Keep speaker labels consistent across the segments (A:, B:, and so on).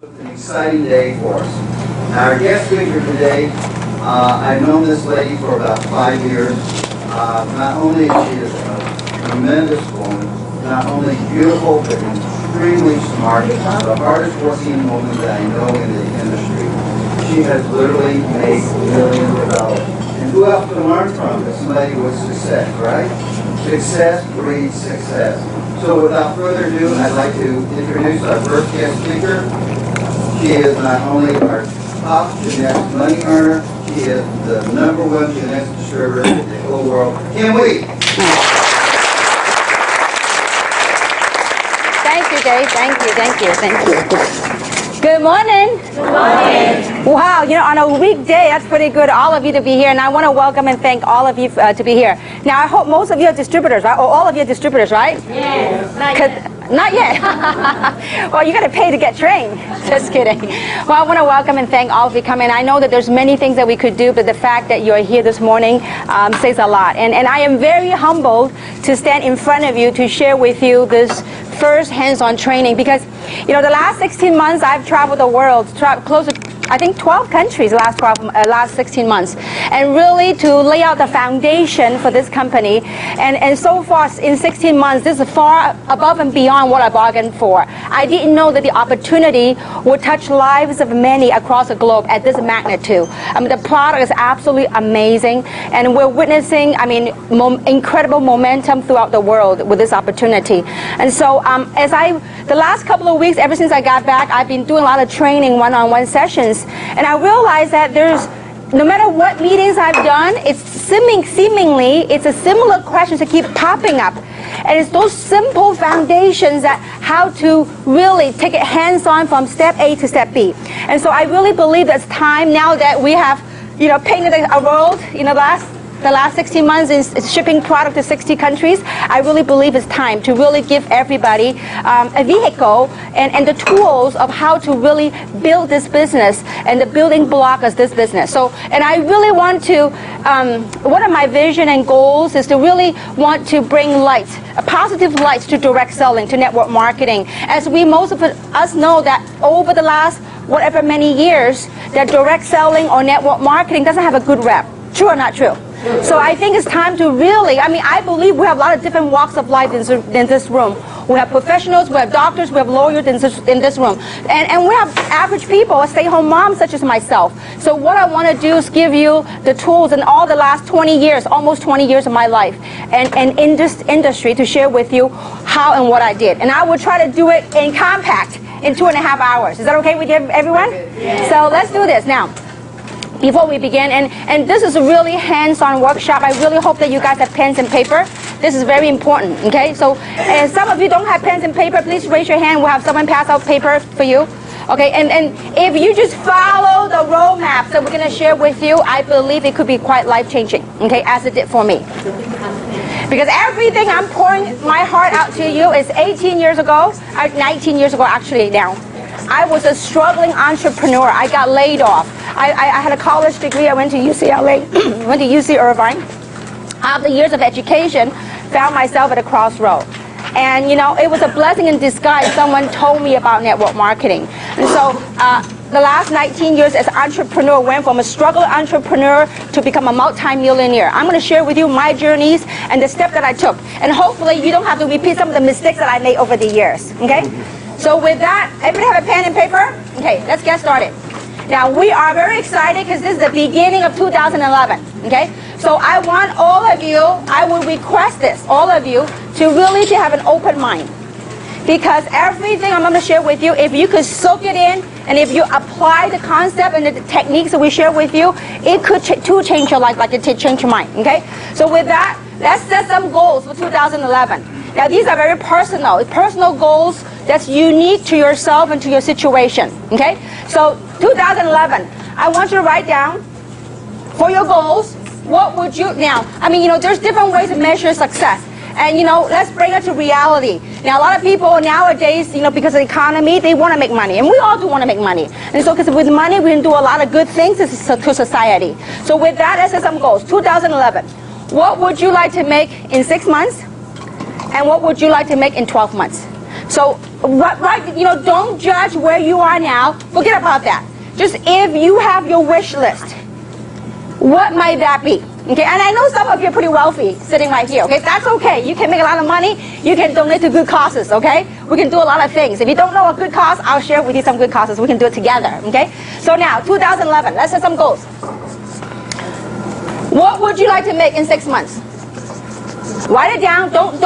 A: An exciting day for us. Our guest speaker today, I've known this lady for about 5 years. Not only is she a tremendous woman, not only beautiful, but extremely smart, the hardest working woman that I know in the industry. She has literally made millions of dollars. And who else to learn from is somebody with success, right? Success breeds success. So without further ado, I'd like to introduce our first guest speaker. She is not only our top Jeunesse money earner, she is the #1 Jeunesse distributor in the whole world. Can we?
B: Thank you, Dave. Thank you. Good morning.
C: Good morning.
B: Wow, on a weekday, that's pretty good, all of you to be here. And I want to welcome and thank all of you to be here. Now, I hope most of you are distributors, right? Or all of you are distributors, right?
C: Yes.
B: Not yet. Well, you got to pay to get trained. Just kidding. Well, I want to welcome and thank all of you coming. I know that there's many things that we could do, but the fact that you're here this morning says a lot. And I am very humbled to stand in front of you to share with you this first hands-on training, because the last 16 months I've traveled the world, close to I think 12 countries the last 16 months, and really to lay out the foundation for this company. And so far in 16 months, this is far above and beyond what I bargained for. I didn't know that the opportunity would touch lives of many across the globe at this magnitude. The product is absolutely amazing, and we're witnessing, incredible momentum throughout the world with this opportunity. And so the last couple of weeks, ever since I got back, I've been doing a lot of training, one-on-one sessions. And I realized that no matter what meetings I've done, it's seemingly it's a similar questions that keep popping up. And it's those simple foundations that how to really take it hands-on from step A to step B. And so I really believe it's time now that we have, painted a road, the last 16 months is shipping product to 60 countries. I really believe it's time to really give everybody a vehicle and the tools of how to really build this business and the building block of this business. So, and I really want to, one of my vision and goals is to really want to bring light, positive lights to direct selling, to network marketing. As most of us know that over the last whatever many years, that direct selling or network marketing doesn't have a good rep. True or not true? So I think it's time to really, I believe we have a lot of different walks of life in this room. We have professionals, we have doctors, we have lawyers in this room. And we have average people, stay-home moms such as myself. So what I want to do is give you the tools in all the last 20 years, almost 20 years of my life, and in this industry to share with you how and what I did. And I will try to do it in compact in 2.5 hours. Is that okay with everyone?
C: Yes.
B: So let's do this now. Before we begin, and this is a really hands-on workshop. I really hope that you guys have pens and paper. This is very important, okay? So, and some of you don't have pens and paper, please raise your hand. We'll have someone pass out paper for you. Okay, and if you just follow the roadmap that we're going to share with you, I believe it could be quite life-changing, okay, as it did for me. Because everything I'm pouring my heart out to you is 18 years ago, 19 years ago actually now. I was a struggling entrepreneur. I got laid off. I had a college degree. I went to UCLA, went to UC Irvine. After years of education, found myself at a crossroad. And, it was a blessing in disguise. Someone told me about network marketing. And so the last 19 years as an entrepreneur went from a struggling entrepreneur to become a multi-millionaire. I'm going to share with you my journeys and the steps that I took. And hopefully you don't have to repeat some of the mistakes that I made over the years. Okay? So with that, everybody have a pen and paper? Okay, let's get started. Now, we are very excited because this is the beginning of 2011, okay? So I want all of you, I will request this, all of you, to really have an open mind. Because everything I'm going to share with you, if you could soak it in, and if you apply the concept and the techniques that we share with you, it could change your life like it did change your mind, okay? So with that, let's set some goals for 2011. Now, these are very personal goals that's unique to yourself and to your situation, okay? So 2011, I want you to write down for your goals, what would you, now, there's different ways to measure success. And, let's bring it to reality. Now, a lot of people nowadays, because of the economy, they want to make money. And we all do want to make money. And so, because with money, we can do a lot of good things to society. So with that, let's set some goals. 2011, what would you like to make in 6 months? And what would you like to make in 12 months? So, don't judge where you are now. Forget about that. Just if you have your wish list, what might that be? Okay, and I know some of you are pretty wealthy sitting right here, okay? That's okay. You can make a lot of money. You can donate to good causes, okay? We can do a lot of things. If you don't know a good cause, I'll share with you some good causes. We can do it together, okay? So now, 2011, let's set some goals. What would you like to make in 6 months? Write it down. Don't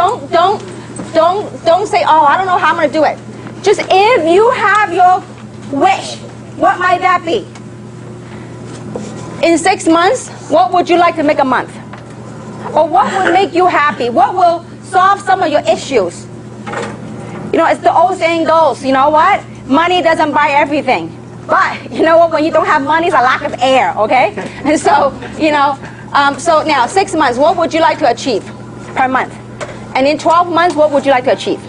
B: say, oh, I don't know how I'm going to do it. Just if you have your wish, what might that be? In 6 months, what would you like to make a month? Or what would make you happy? What will solve some of your issues? It's the old saying goes, you know what? Money doesn't buy everything. But, you know what? When you don't have money, it's a lack of air, okay? And so, so now 6 months, what would you like to achieve per month? And in 12 months, what would you like to achieve?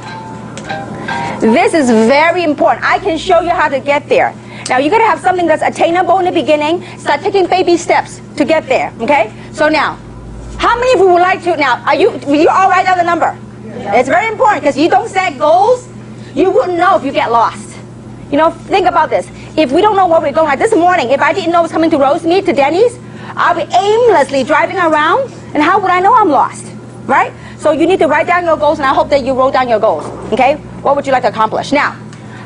B: This is very important. I can show you how to get there. Now, you got to have something that's attainable in the beginning. Start taking baby steps to get there, okay? So now, how many of you would like to, now, will you all write down the number? Yeah. It's very important because you don't set goals, you wouldn't know if you get lost. Think about this. If we don't know where we're going, like this morning, if I didn't know I was coming to Rosemead, to Denny's, I'll be aimlessly driving around, and how would I know I'm lost, right? So you need to write down your goals, and I hope that you wrote down your goals, okay? What would you like to accomplish? Now,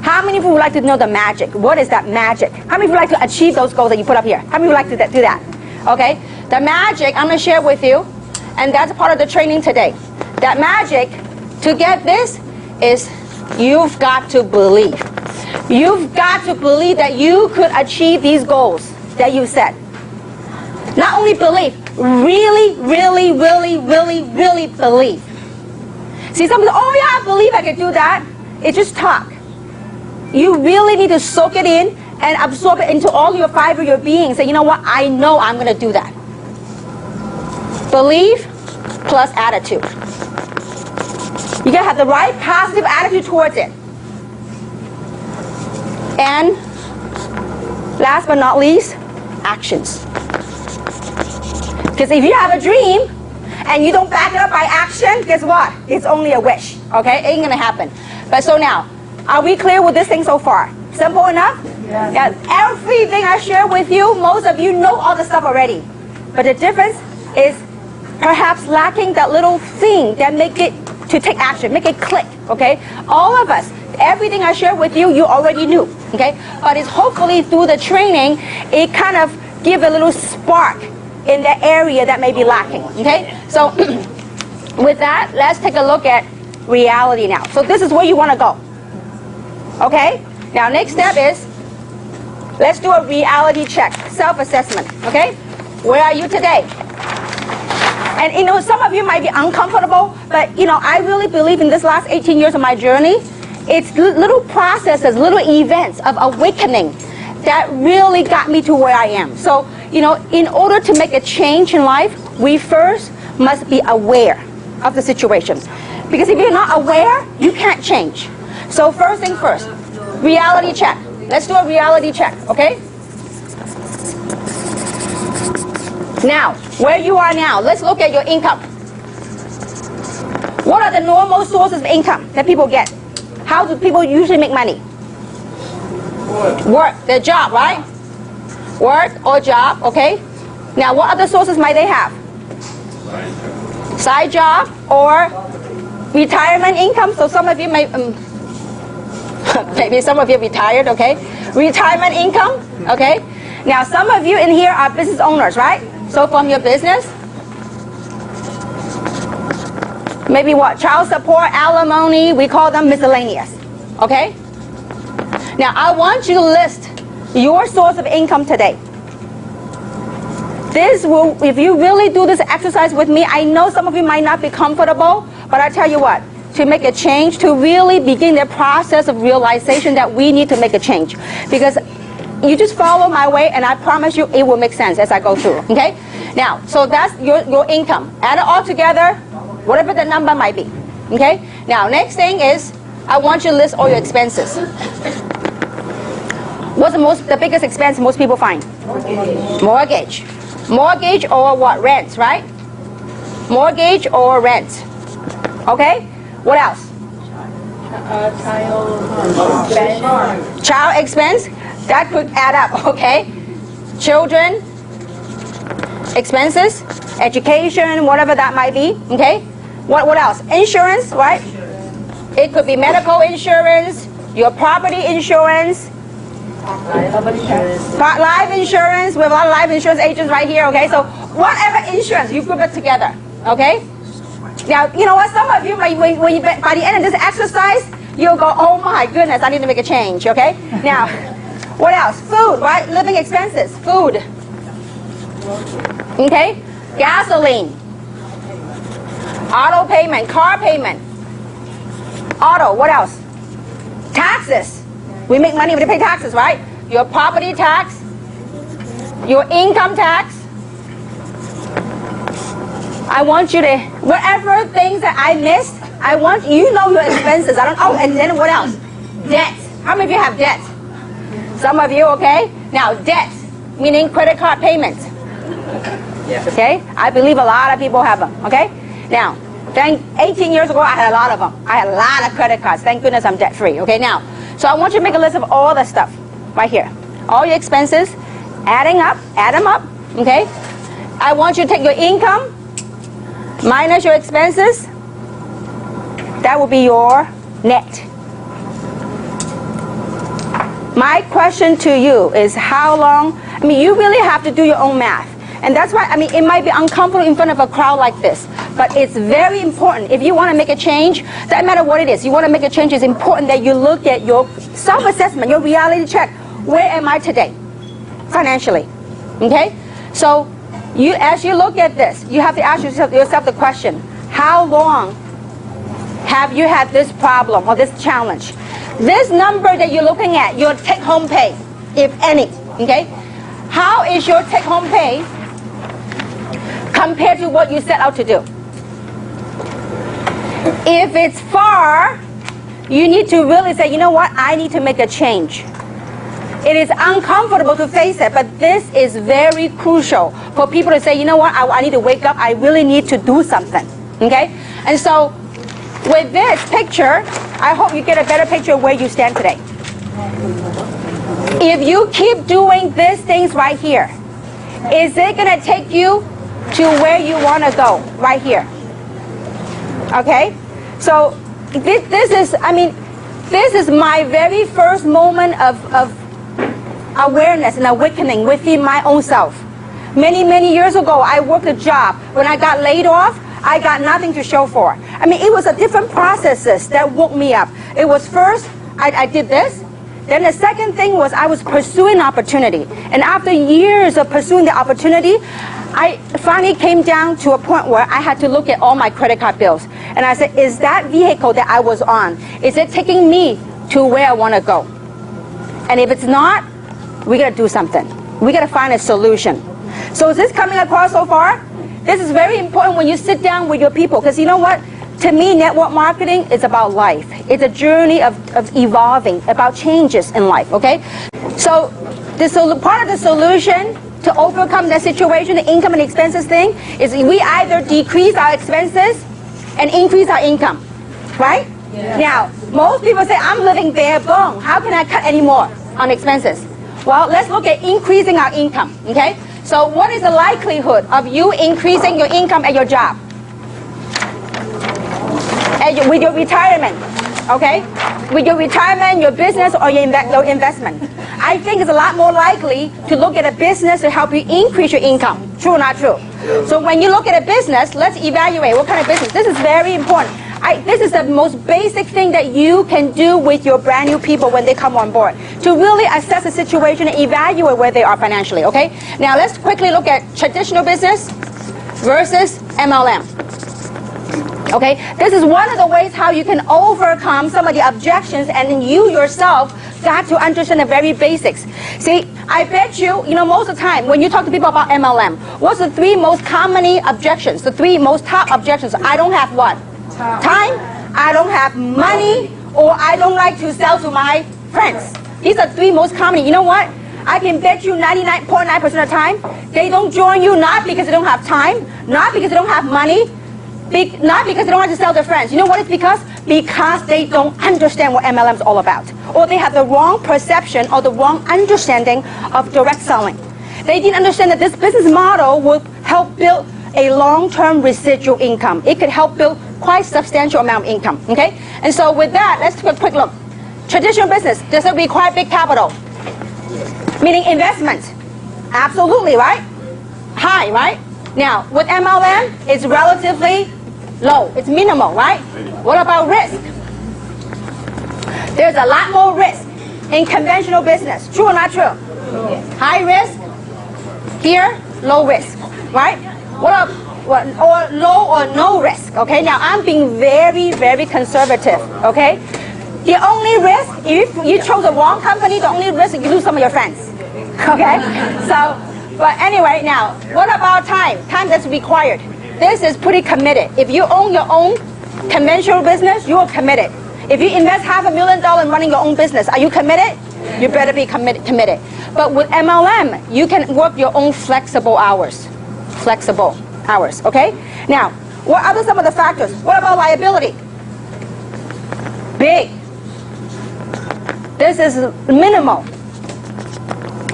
B: how many of you would like to know the magic? What is that magic? How many of you would like to achieve those goals that you put up here? How many would like to do that? Okay? The magic, I'm going to share with you, and that's part of the training today. That magic, to get this, is you've got to believe. You've got to believe that you could achieve these goals that you set. Not only believe, really, really, really, really, really believe. See, some people, oh yeah, I believe I can do that. It's just talk. You really need to soak it in and absorb it into all your fiber of your being. Say, you know what? I know I'm going to do that. Believe plus attitude. You got to have the right positive attitude towards it. And last but not least, actions. Because if you have a dream and you don't back it up by action, guess what? It's only a wish. Okay? It ain't going to happen. But so now, are we clear with this thing so far? Simple enough? Yes. Yeah. Everything I share with you, most of you know all the stuff already. But the difference is perhaps lacking that little thing that make it to take action, make it click, okay? All of us, everything I share with you, you already knew, okay? But it's hopefully through the training, it kind of give a little spark in the area that may be lacking, okay? So with that, let's take a look at reality now. So this is where you want to go. Okay? Now, next step is, let's do a reality check, self-assessment, okay? Where are you today? And, some of you might be uncomfortable, but, I really believe in this last 18 years of my journey, it's little processes, little events of awakening that really got me to where I am. So, in order to make a change in life, we first must be aware of the situation. Because if you're not aware, you can't change. So first thing first, reality check. Let's do a reality check, okay? Now, where you are now, let's look at your income. What are the normal sources of income that people get? How do people usually make money? Work, their job, right? Work or job, okay? Now, what other sources might they have? Side job or retirement income. So some of you may, maybe some of you retired, okay? Retirement income, okay? Now, some of you in here are business owners, right? So from your business, maybe what? Child support, alimony, we call them miscellaneous, okay? Now, I want you to list your source of income today. This will, if you really do this exercise with me, I know some of you might not be comfortable, but I tell you what, to make a change, to really begin the process of realization that we need to make a change. Because you just follow my way, and I promise you it will make sense as I go through, okay? Now, so that's your income. Add it all together, whatever the number might be, okay? Now, next thing is, I want you to list all your expenses. What's the biggest expense most people find? Mortgage. Mortgage or what? Rent, right? Mortgage or rent. Okay? What else? Child expense, that could add up, okay? Children expenses, education, whatever that might be, okay? What else? Insurance, right? It could be medical insurance, your property insurance, life insurance. We have a lot of life insurance agents right here, okay? So whatever insurance, you group it together, okay? Now, you know what? Some of you, when you by the end of this exercise, you'll go, oh my goodness, I need to make a change, okay? Now, what else? Food, right? Living expenses, food. Okay? Gasoline. Auto payment, car payment. Auto, what else? Taxes. We make money when we pay taxes, right? Your property tax, your income tax. I want you to, whatever things that I missed, I want you know your expenses. Oh, and then what else? Debt. How many of you have debt? Some of you, okay? Now, debt, meaning credit card payments. Okay? I believe a lot of people have them, okay? Now, 18 years ago, I had a lot of them. I had a lot of credit cards. Thank goodness I'm debt-free, okay? Now, so I want you to make a list of all the stuff right here. All your expenses, add them up, okay? I want you to take your income minus your expenses. That will be your net. My question to you is how long, you really have to do your own math. And that's why, it might be uncomfortable in front of a crowd like this, but it's very important. If you want to make a change, doesn't matter what it is, you want to make a change, it's important that you look at your self-assessment, your reality check. Where am I today, financially? Okay? So, as you look at this, you have to ask yourself the question, how long have you had this problem or this challenge? This number that you're looking at, your take-home pay, if any, okay? How is your take-home pay compared to what you set out to do? If it's far, you need to really say, you know what, I need to make a change. It is uncomfortable to face it, but this is very crucial for people to say, you know what, I need to wake up, I really need to do something, okay? And so, with this picture, I hope you get a better picture of where you stand today. If you keep doing these things right here, is it going to take you to where you want to go right here? Okay? So this is my very first moment of awareness and awakening within my own self. Many years ago, I worked a job. When I got laid off, I got nothing to show for. It was a different processes that woke me up. It was first, I did this. Then the second thing was I was pursuing opportunity. And after years of pursuing the opportunity, I finally came down to a point where I had to look at all my credit card bills. And I said, is that vehicle that I was on, is it taking me to where I want to go? And if it's not, we got to do something. We got to find a solution. So is this coming across so far? This is very important when you sit down with your people, because you know what? To me, network marketing is about life. It's a journey of evolving, about changes in life, okay? So part of the solution to overcome that situation, the income and expenses thing, is we either decrease our expenses and increase our income, right? Yeah. Now, most people say, I'm living bare bone. How can I cut any more on expenses? Well, let's look at increasing our income, okay? So what is the likelihood of you increasing your income at your job? With your retirement, okay? With your retirement, your business, or your investment. I think it's a lot more likely to look at a business to help you increase your income. True or not true? So when you look at a business, let's evaluate what kind of business. This is very important. This is the most basic thing that you can do with your brand new people when they come on board, to really assess the situation and evaluate where they are financially, okay? Now let's quickly look at traditional business versus MLM. Okay, this is one of the ways how you can overcome some of the objections, and then you yourself got to understand the very basics. See, I bet you, most of the time when you talk to people about MLM, what's the three most common objections? The three most top objections. I don't have what? Time, I don't have money, or I don't like to sell to my friends. These are three most common. You know what? I can bet you 99.9% of the time, they don't join you not because they don't have time, not because they don't have money. Not because they don't want to sell their friends. You know what it's because? Because they don't understand what MLM is all about. Or they have the wrong perception or the wrong understanding of direct selling. They didn't understand that this business model would help build a long-term residual income. It could help build quite substantial amount of income, okay? And so with that, let's take a quick look. Traditional business, does it require big capital? Meaning investment. Absolutely, right? High, right? Now, with MLM, it's relatively low. It's minimal, right? What about risk? There's a lot more risk in conventional business. True or not true? High risk, here, low risk, right? Or low or no risk, okay? Now, I'm being very, very conservative, okay? The only risk, if you chose the wrong company, the only risk is you lose some of your friends, okay? So, but anyway, now, what about time? Time that's required. This is pretty committed. If you own your own conventional business, you are committed. If you invest $500,000 in running your own business, are you committed? You better be committed. But with MLM, you can work your own flexible hours. Flexible hours, okay? Now, what are some of the factors? What about liability? Big. This is minimal,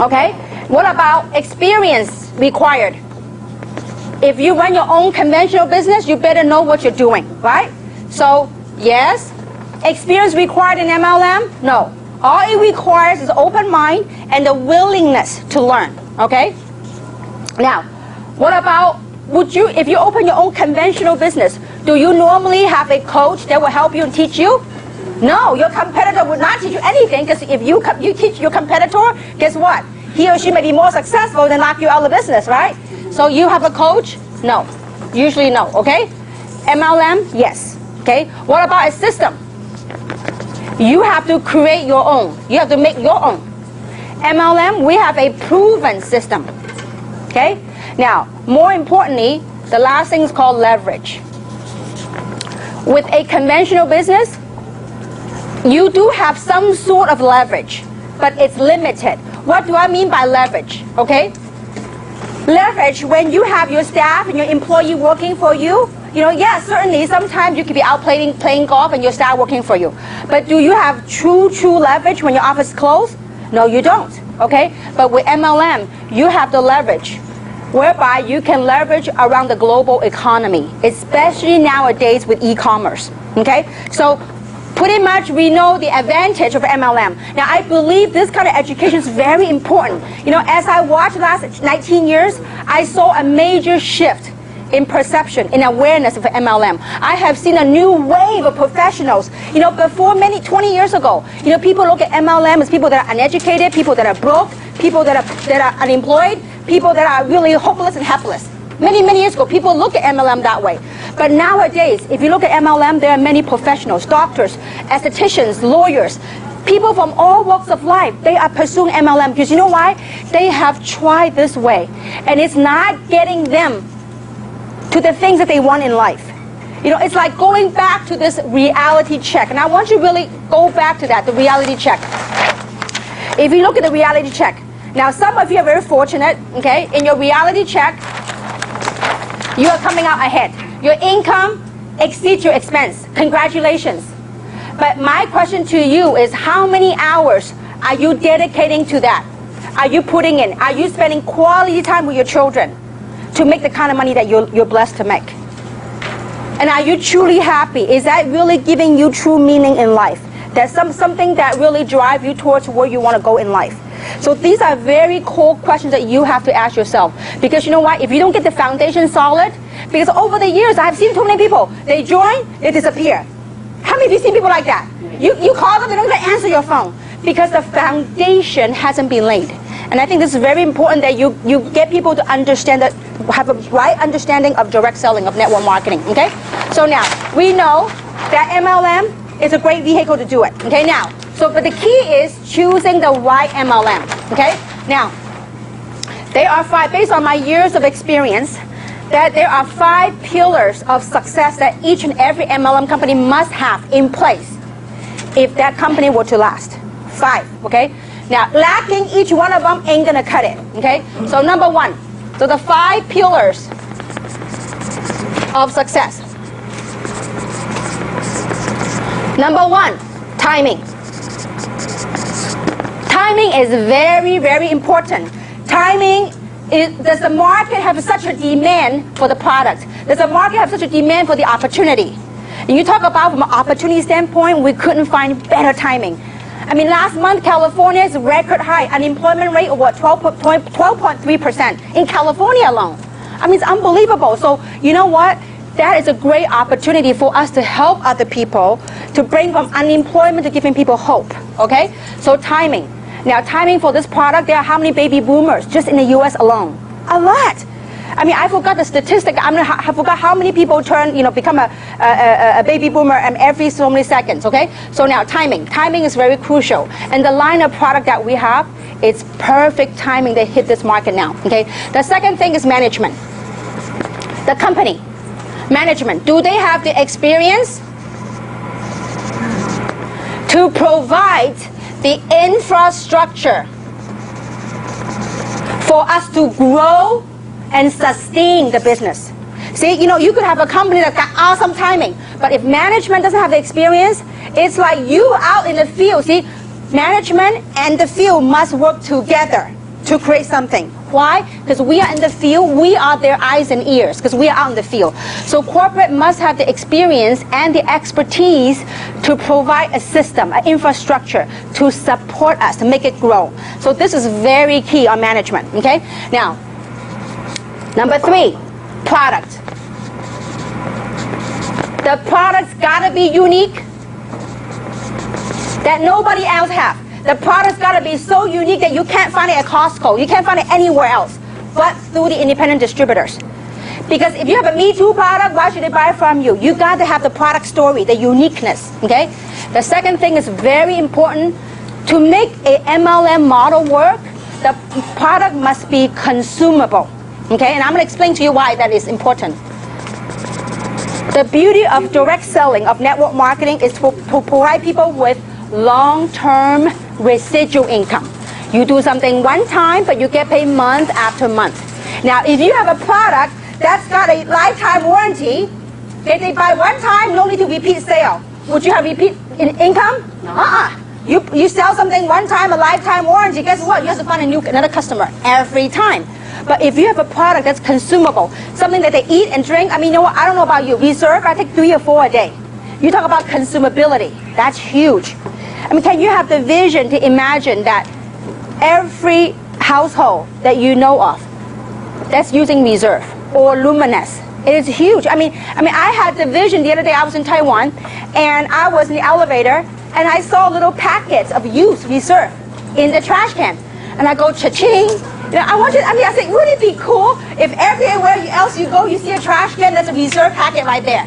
B: okay? What about experience required? If you run your own conventional business, you better know what you're doing, right? So, yes. Experience required in MLM? No. All it requires is open mind and the willingness to learn, okay? Now, what about, if you open your own conventional business, do you normally have a coach that will help you and teach you? No, your competitor would not teach you anything, because if you teach your competitor, guess what? He or she may be more successful than knock you out of the business, right? So you have a coach? No. Usually no, okay? MLM? Yes. Okay? What about a system? You have to create your own. You have to make your own. MLM, we have a proven system. Okay? Now, more importantly, the last thing is called leverage. With a conventional business, you do have some sort of leverage, but it's limited. What do I mean by leverage? Okay? Leverage, when you have your staff and your employee working for you, yes, certainly sometimes you could be out playing golf and your staff working for you. But do you have true leverage when your office is closed? No, you don't, okay? But with MLM, you have the leverage, whereby you can leverage around the global economy, especially nowadays with e-commerce, okay? So pretty much we know the advantage of MLM. Now, I believe this kind of education is very important. As I watched the last 19 years, I saw a major shift in perception, in awareness of MLM. I have seen a new wave of professionals. Before 20 years ago, people look at MLM as people that are uneducated, people that are broke, people that are unemployed, people that are really hopeless and helpless. Many years ago, people look at MLM that way. But nowadays, if you look at MLM, there are many professionals, doctors, estheticians, lawyers, people from all walks of life. They are pursuing MLM because you know why? They have tried this way, and it's not getting them to the things that they want in life. It's like going back to this reality check. And I want you to really go back to that, the reality check. If you look at the reality check, now some of you are very fortunate, okay? In your reality check, you are coming out ahead. Your income exceeds your expense. Congratulations. But my question to you is, how many hours are you dedicating to that? Are you putting in? Are you spending quality time with your children to make the kind of money that you're blessed to make? And are you truly happy? Is that really giving you true meaning in life? That's something that really drives you towards where you want to go in life. So these are very core questions that you have to ask yourself. Because you know what? If you don't get the foundation solid, because over the years, I've seen too many people. They join, they disappear. How many of you seen people like that? You call them, they don't even answer your phone. Because the foundation hasn't been laid. And I think this is very important that you get people to understand that, have a right understanding of direct selling, of network marketing, okay? So now, we know that MLM is a great vehicle to do it, okay? Now, but the key is choosing the right MLM, okay? Now, there are 5, based on my years of experience, that there are 5 pillars of success that each and every MLM company must have in place if that company were to last. 5, okay? Now, lacking each one of them ain't gonna cut it, okay? So number 1, so the 5 pillars of success. Number one, timing. Timing is very, very important. Timing is, does the market have such a demand for the product? Does the market have such a demand for the opportunity? And you talk about from an opportunity standpoint, we couldn't find better timing. I mean, last month, California's record high unemployment rate of what, 12.3% in California alone. I mean, it's unbelievable. So, you know what? That is a great opportunity for us to help other people, to bring from unemployment to giving people hope, okay? So timing. Now, timing for this product, there are how many baby boomers just in the U.S. alone? A lot. I mean, I forgot the statistic. I forgot how many people become a baby boomer every so many seconds, okay? So now, timing. Timing is very crucial. And the line of product that we have, it's perfect timing to hit this market now, okay? The second thing is management. The company. Management. Do they have the experience to provide the infrastructure for us to grow and sustain the business? See, you could have a company that got awesome timing, but if management doesn't have the experience, it's like you out in the field. See, management and the field must work together to create something. Why? Because we are in the field, we are their eyes and ears, because we are out in the field. So corporate must have the experience and the expertise to provide a system, an infrastructure to support us, to make it grow. So this is very key on management, okay? Now, number three, product. The product's gotta be unique that nobody else has. The product's got to be so unique that you can't find it at Costco. You can't find it anywhere else but through the independent distributors. Because if you have a Me Too product, why should they buy from you? You got to have the product story, the uniqueness, okay? The second thing is very important. To make a MLM model work, the product must be consumable, okay? And I'm going to explain to you why that is important. The beauty of direct selling, of network marketing, is to provide people with long-term residual income. You do something one time, but you get paid month after month. Now, if you have a product that's got a lifetime warranty, if they buy one time, no need to repeat sale. Would you have repeat income? You sell something one time, a lifetime warranty, guess what? You have to find another customer every time. But if you have a product that's consumable, something that they eat and drink, I mean, you know what? I don't know about you. Reserve, I take 3 or 4 a day. You talk about consumability. That's huge. I mean, can you have the vision to imagine that every household that you know of that's using Reserve or Luminesce, it is huge. I mean, I had the vision the other day. I was in Taiwan, and I was in the elevator, and I saw little packets of used Reserve in the trash can, and I go cha-ching. I said, wouldn't it be cool if everywhere else you go, you see a trash can that's a Reserve packet right there?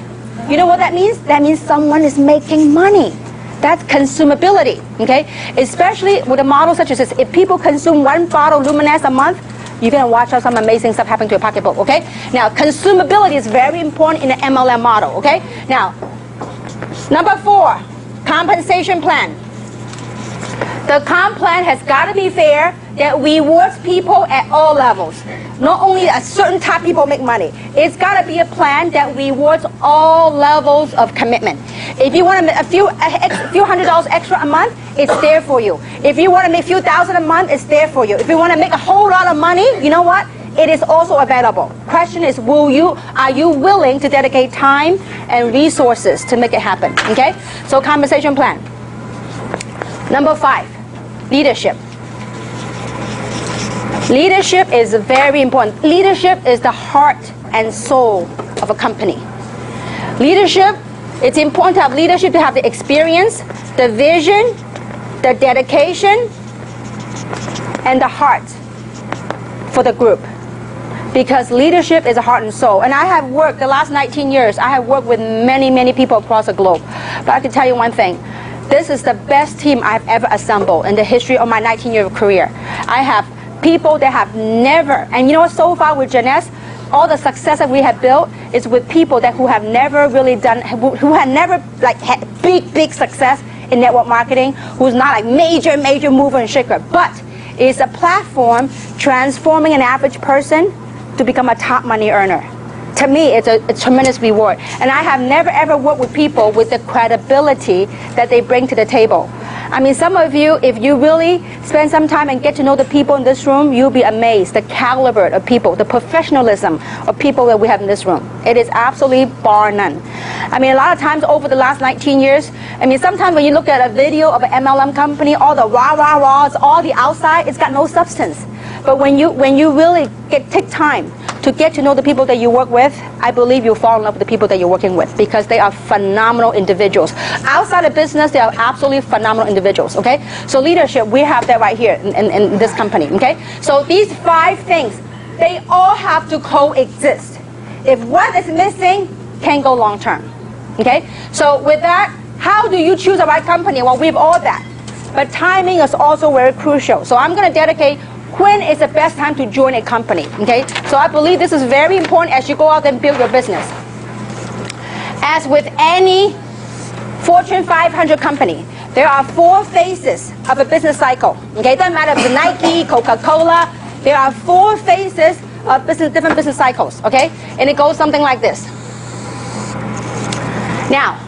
B: You know what that means? That means someone is making money. That's consumability, okay? Especially with a model such as this. If people consume 1 bottle Luminesce a month, you're going to watch out some amazing stuff happen to your pocketbook, okay? Now, consumability is very important in the MLM model, okay? Now, number 4, compensation plan. The comp plan has got to be fair, that rewards people at all levels. Not only a certain type of people make money. It's got to be a plan that rewards all levels of commitment. If you want to make a few $100s extra a month, it's there for you. If you want to make a few thousand a month, it's there for you. If you want to make a whole lot of money, you know what? It is also available. Question is, are you willing to dedicate time and resources to make it happen? Okay? So compensation plan. Number 5, leadership. Leadership is very important. Leadership is the heart and soul of a company. Leadership, it's important to have leadership, to have the experience, the vision, the dedication, and the heart for the group. Because leadership is a heart and soul. And I have worked, the last 19 years, I have worked with many, many people across the globe. But I can tell you one thing. This is the best team I've ever assembled in the history of my 19-year career. I have people that have never, and you know what, so far with Jeunesse, all the success that we have built is with people who have never really done, who had never had big success in network marketing, who's not like major mover and shaker, but is a platform transforming an average person to become a top money earner. to me, it's a tremendous reward. And I have never ever worked with people with the credibility that they bring to the table. I mean, some of you, if you really spend some time and get to know the people in this room, you'll be amazed, the caliber of people, the professionalism of people that we have in this room. It is absolutely bar none. I mean, a lot of times over the last 19 years, I mean, sometimes when you look at a video of an MLM company, all the rah-rah-rahs, all the outside, it's got no substance. But when you really take time to get to know the people that you work with, I believe you'll fall in love with the people that you're working with because they are phenomenal individuals. Outside of business, they are absolutely phenomenal individuals, okay? So leadership, we have that right here in this company, okay? So these 5 things, they all have to coexist. If one is missing, can't go long term, okay? So with that, how do you choose the right company? Well, we have all that. But timing is also very crucial. So I'm going to dedicate when is the best time to join a company, okay? So I believe this is very important as you go out and build your business. As with any Fortune 500 company, there are 4 phases of a business cycle, okay? It doesn't matter if it's Nike, Coca-Cola, there are 4 phases of different business cycles, okay? And it goes something like this. Now,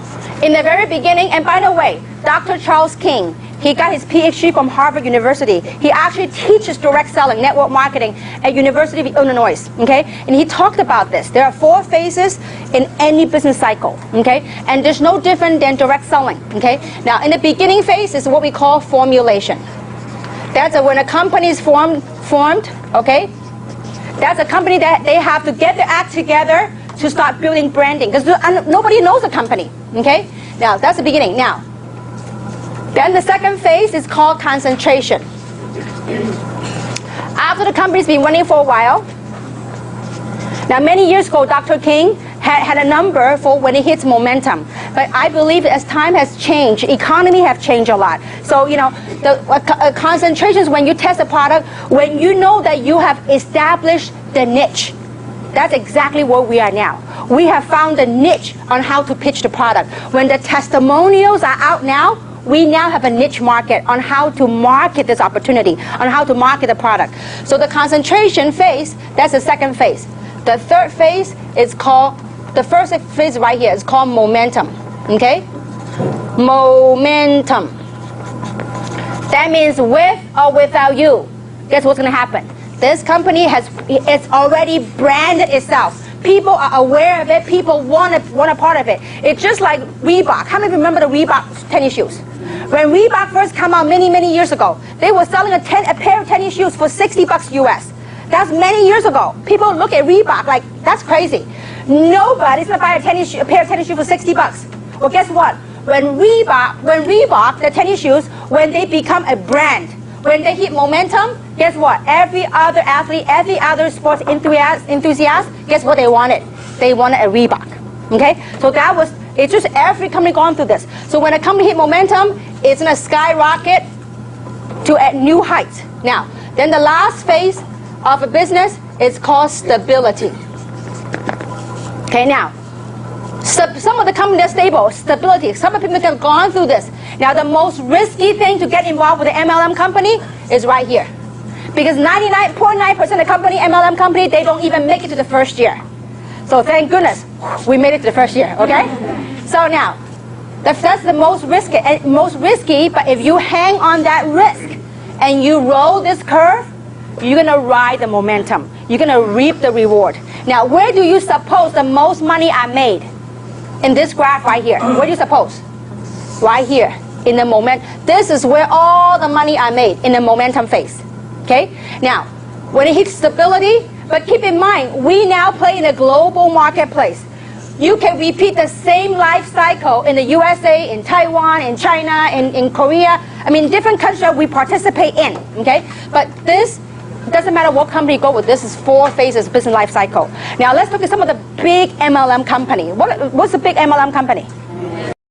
B: in the very beginning, and by the way, Dr. Charles King, he got his PhD from Harvard University. He actually teaches direct selling, network marketing at University of Illinois, okay? And he talked about this. There are 4 phases in any business cycle, okay? And there's no different than direct selling, okay? Now, in the beginning phase is what we call formulation. That's when a company is formed, okay? That's a company that they have to get their act together to start building branding because nobody knows the company, okay? Now, that's the beginning. Now, then the second phase is called concentration. After the company's been running for a while, now many years ago, Dr. King had a number for when it hits momentum. But I believe as time has changed, economy have changed a lot. So, you know, the concentration is when you test a product, when you know that you have established the niche. That's exactly where we are now. We have found the niche on how to pitch the product. When the testimonials are out now, we now have a niche market on how to market this opportunity, on how to market the product. So the concentration phase, that's the second phase. The third phase is called, the first phase right here is called momentum, okay? Momentum. That means with or without you, guess what's gonna happen? This company it's already branded itself. People are aware of it. People want a part of it. It's just like Reebok. How many remember the Reebok tennis shoes? When Reebok first came out many years ago, they were selling a pair of tennis shoes for $60 US. That's many years ago. People look at Reebok like, that's crazy. Nobody's gonna buy a pair of tennis shoes for $60. Well, guess what? When Reebok, the tennis shoes, when they become a brand, when they hit momentum, guess what? Every other athlete, every other sports enthusiast, guess what they wanted? They wanted a Reebok, okay? So it's just every company going through this. So when a company hit momentum, it's gonna skyrocket to at new heights. Now, then the last phase of a business is called stability. Okay, now, some of the companies are stable, stability. Some of the people have gone through this. Now, the most risky thing to get involved with an MLM company is right here. Because 99.9% of company, MLM company, they don't even make it to the first year. So thank goodness, we made it to the first year, okay? So now, that's the most risky, but if you hang on that risk and you roll this curve, you're gonna ride the momentum. You're gonna reap the reward. Now, where do you suppose the most money I made? In this graph right here. Where do you suppose? Right here, in the moment. This is where all the money I made in the momentum phase. Okay? Now, when it hits stability, but keep in mind, we now play in a global marketplace. You can repeat the same life cycle in the USA, in Taiwan, in China, in Korea. I mean, different countries that we participate in, okay? But this doesn't matter what company you go with. This is 4 phases business life cycle. Now, let's look at some of the big MLM company. What's a big MLM company?